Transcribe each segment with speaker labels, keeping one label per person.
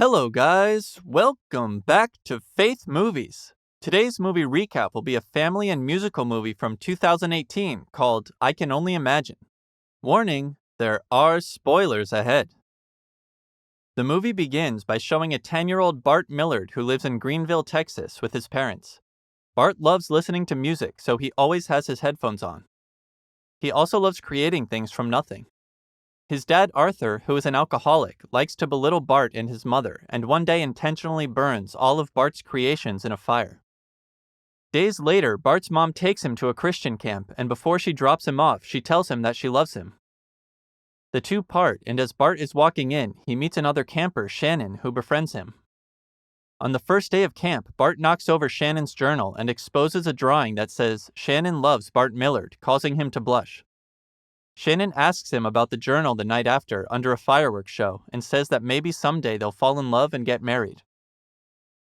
Speaker 1: Hello, guys. Welcome back to Faith Movies. Today's movie recap will be a family and musical movie from 2018 called I Can Only Imagine. Warning, there are spoilers ahead. The movie begins by showing a 10-year-old Bart Millard who lives in Greenville, Texas with his parents. Bart loves listening to music, so he always has his headphones on. He also loves creating things from nothing. His dad, Arthur, who is an alcoholic, likes to belittle Bart and his mother, and one day intentionally burns all of Bart's creations in a fire. Days later, Bart's mom takes him to a Christian camp, and before she drops him off, she tells him that she loves him. The two part, and as Bart is walking in, he meets another camper, Shannon, who befriends him. On the first day of camp, Bart knocks over Shannon's journal and exposes a drawing that says, "Shannon loves Bart Millard," causing him to blush. Shannon asks him about the journal the night after under a fireworks show and says that maybe someday they'll fall in love and get married.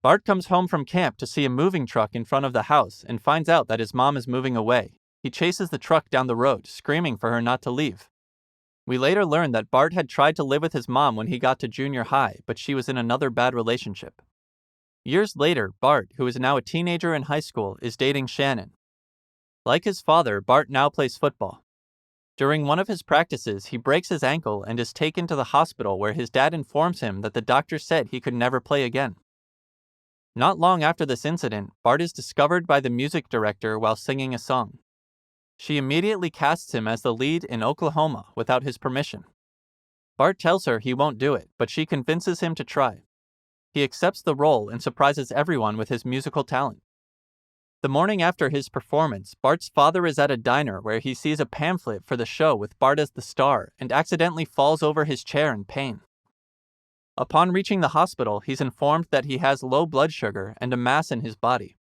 Speaker 1: Bart comes home from camp to see a moving truck in front of the house and finds out that his mom is moving away. He chases the truck down the road, screaming for her not to leave. We later learn that Bart had tried to live with his mom when he got to junior high, but she was in another bad relationship. Years later, Bart, who is now a teenager in high school, is dating Shannon. Like his father, Bart now plays football. During one of his practices, he breaks his ankle and is taken to the hospital where his dad informs him that the doctor said he could never play again. Not long after this incident, Bart is discovered by the music director while singing a song. She immediately casts him as the lead in Oklahoma without his permission. Bart tells her he won't do it, but she convinces him to try. He accepts the role and surprises everyone with his musical talent. The morning after his performance, Bart's father is at a diner where he sees a pamphlet for the show with Bart as the star and accidentally falls over his chair in pain. Upon reaching the hospital, he's informed that he has low blood sugar and a mass in his body.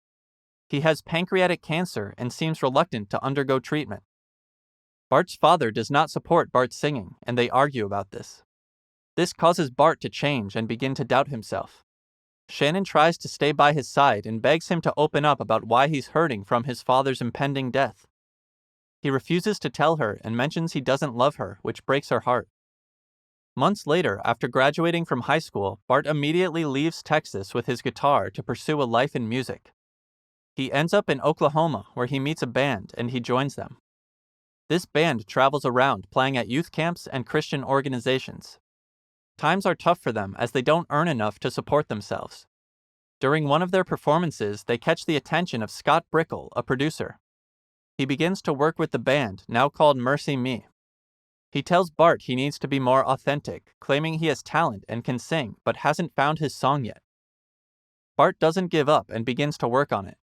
Speaker 1: He has pancreatic cancer and seems reluctant to undergo treatment. Bart's father does not support Bart's singing, and they argue about this. This causes Bart to change and begin to doubt himself. Shannon tries to stay by his side and begs him to open up about why he's hurting from his father's impending death. He refuses to tell her and mentions he doesn't love her, which breaks her heart. Months later, after graduating from high school, Bart immediately leaves Texas with his guitar to pursue a life in music. He ends up in Oklahoma, where he meets a band, and he joins them. This band travels around playing at youth camps and Christian organizations. Times are tough for them as they don't earn enough to support themselves. During one of their performances, they catch the attention of Scott Brickle, a producer. He begins to work with the band, now called Mercy Me. He tells Bart he needs to be more authentic, claiming he has talent and can sing, but hasn't found his song yet. Bart doesn't give up and begins to work on it.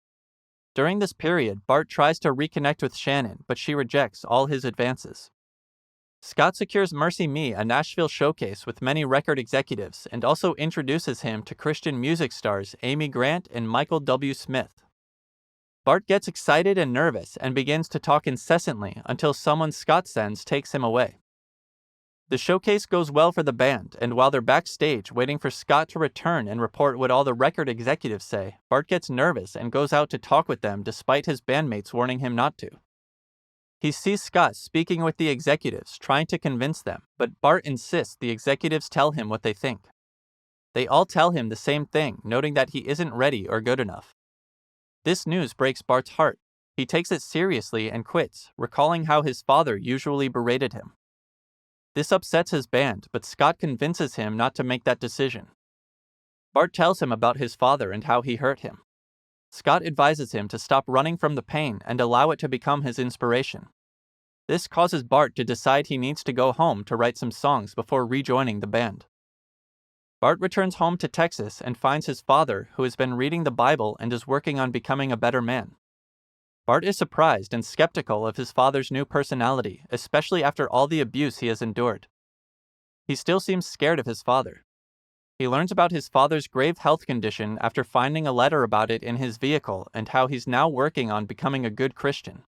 Speaker 1: During this period, Bart tries to reconnect with Shannon, but she rejects all his advances. Scott secures Mercy Me a Nashville showcase with many record executives and also introduces him to Christian music stars Amy Grant and Michael W. Smith. Bart gets excited and nervous and begins to talk incessantly until someone Scott sends takes him away. The showcase goes well for the band, and while they're backstage waiting for Scott to return and report what all the record executives say, Bart gets nervous and goes out to talk with them despite his bandmates warning him not to. He sees Scott speaking with the executives, trying to convince them, but Bart insists the executives tell him what they think. They all tell him the same thing, noting that he isn't ready or good enough. This news breaks Bart's heart. He takes it seriously and quits, recalling how his father usually berated him. This upsets his band, but Scott convinces him not to make that decision. Bart tells him about his father and how he hurt him. Scott advises him to stop running from the pain and allow it to become his inspiration. This causes Bart to decide he needs to go home to write some songs before rejoining the band. Bart returns home to Texas and finds his father, who has been reading the Bible and is working on becoming a better man. Bart is surprised and skeptical of his father's new personality, especially after all the abuse he has endured. He still seems scared of his father. He learns about his father's grave health condition after finding a letter about it in his vehicle and how he's now working on becoming a good Christian.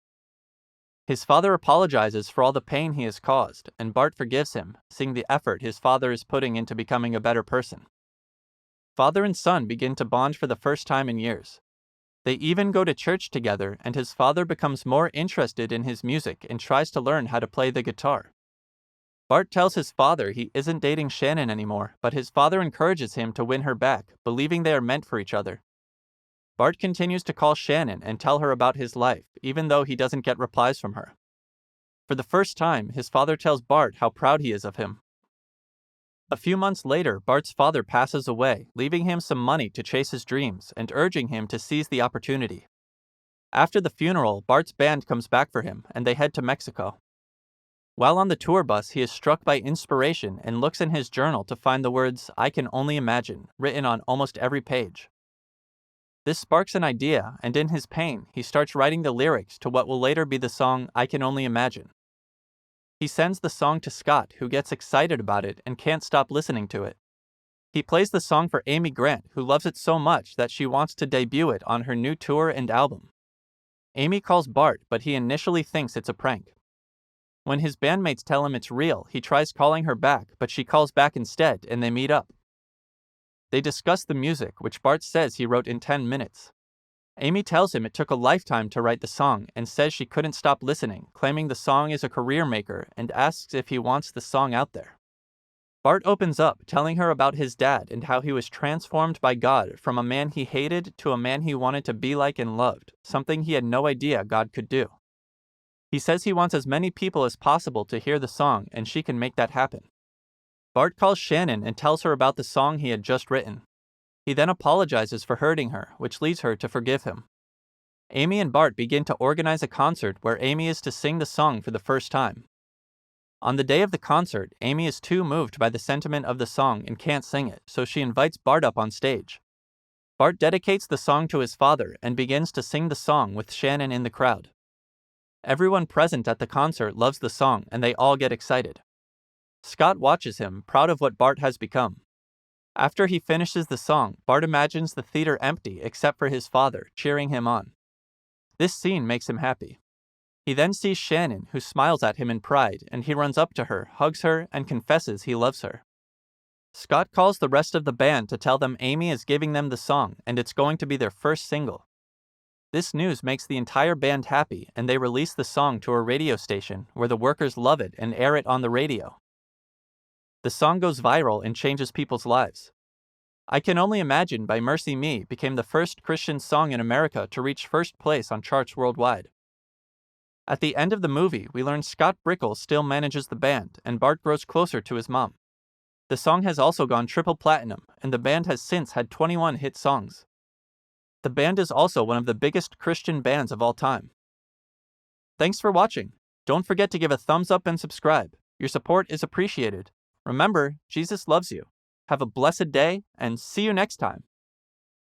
Speaker 1: His father apologizes for all the pain he has caused, and Bart forgives him, seeing the effort his father is putting into becoming a better person. Father and son begin to bond for the first time in years. They even go to church together, and his father becomes more interested in his music and tries to learn how to play the guitar. Bart tells his father he isn't dating Shannon anymore, but his father encourages him to win her back, believing they are meant for each other. Bart continues to call Shannon and tell her about his life, even though he doesn't get replies from her. For the first time, his father tells Bart how proud he is of him. A few months later, Bart's father passes away, leaving him some money to chase his dreams and urging him to seize the opportunity. After the funeral, Bart's band comes back for him, and they head to Mexico. While on the tour bus, he is struck by inspiration and looks in his journal to find the words, "I can only imagine," written on almost every page. This sparks an idea, and in his pain, he starts writing the lyrics to what will later be the song, "I Can Only Imagine." He sends the song to Scott, who gets excited about it and can't stop listening to it. He plays the song for Amy Grant, who loves it so much that she wants to debut it on her new tour and album. Amy calls Bart, but he initially thinks it's a prank. When his bandmates tell him it's real, he tries calling her back, but she calls back instead, and they meet up. They discuss the music, which Bart says he wrote in 10 minutes. Amy tells him it took a lifetime to write the song and says she couldn't stop listening, claiming the song is a career maker, and asks if he wants the song out there. Bart opens up, telling her about his dad and how he was transformed by God from a man he hated to a man he wanted to be like and loved, something he had no idea God could do. He says he wants as many people as possible to hear the song, and she can make that happen. Bart calls Shannon and tells her about the song he had just written. He then apologizes for hurting her, which leads her to forgive him. Amy and Bart begin to organize a concert where Amy is to sing the song for the first time. On the day of the concert, Amy is too moved by the sentiment of the song and can't sing it, so she invites Bart up on stage. Bart dedicates the song to his father and begins to sing the song with Shannon in the crowd. Everyone present at the concert loves the song, and they all get excited. Scott watches him, proud of what Bart has become. After he finishes the song, Bart imagines the theater empty except for his father, cheering him on. This scene makes him happy. He then sees Shannon, who smiles at him in pride, and he runs up to her, hugs her, and confesses he loves her. Scott calls the rest of the band to tell them Amy is giving them the song, and it's going to be their first single. This news makes the entire band happy, and they release the song to a radio station where the workers love it and air it on the radio. The song goes viral and changes people's lives. I Can Only Imagine by Mercy Me became the first Christian song in America to reach first place on charts worldwide. At the end of the movie, we learn Scott Brickell still manages the band, and Bart grows closer to his mom. The song has also gone triple platinum, and the band has since had 21 hit songs. The band is also one of the biggest Christian bands of all time. Thanks for watching. Don't forget to give a thumbs up and subscribe. Your support is appreciated. Remember, Jesus loves you. Have a blessed day, and see you next time.